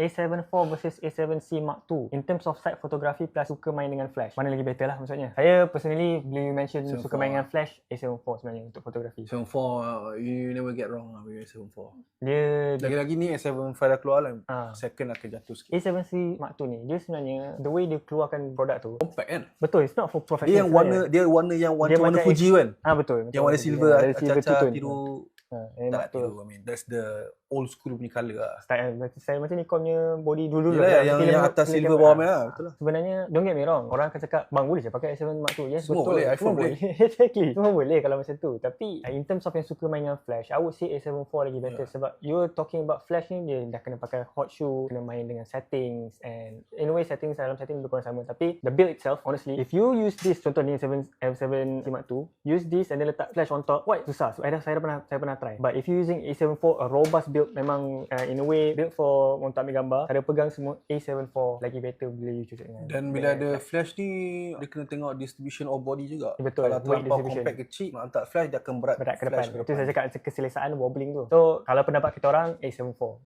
A7 IV versus A7C Mark II in terms of side photography plus suka main dengan flash, mana lagi better lah maksudnya. Saya personally bila you mention suka main dengan flash, A7 IV sebenarnya untuk fotografi. A7 IV, you never get wrong lah with A7 IV. Dia Lagi-lagi ni A7 V dah keluar lah, second akan jatuh sikit. A7C Mark II ni dia sebenarnya the way dia keluarkan produk tu Compact kan? betul, it's not for professional. Dia warna yang warna Fuji kan? Betul. Yang warna silver, acah-acah tiru. Tak tiru, I mean that's the old school punya colour lah. Style macam Nikon punya body dulu lah. Yang atas silver bawah merah, betul lah. Sebenarnya don't get me wrong, orang akan cakap bang boleh je pakai A7 Mark II. Yes, semua betul. Boleh, iPhone boleh. Exactly. Semua boleh kalau macam tu. Tapi in terms of yang suka main dengan flash, I would say A7 IV lagi better sebab you're talking about flash ni dia dah kena pakai hot shoe, kena main dengan settings, and in a way settings dalam setting lebih kurang sama. Tapi the build itself, honestly, if you use this, contoh ni A7 Mark II, use this and then letak flash on top, quite susah. So, saya pernah try. But if you using A7 IV, a robust build, memang in a way built for untuk ambil gambar, cara pegang semua, A7 IV lagi better bila you choose dengan. Dan bila ada flash ni, dia kena tengok distribution of body juga. Betul. Kalau terlampau compact kecil, nak letak flash dia akan berat ke depan. Itu saya cakap keselesaan wobbling tu. So kalau pendapat kita orang, A7 IV.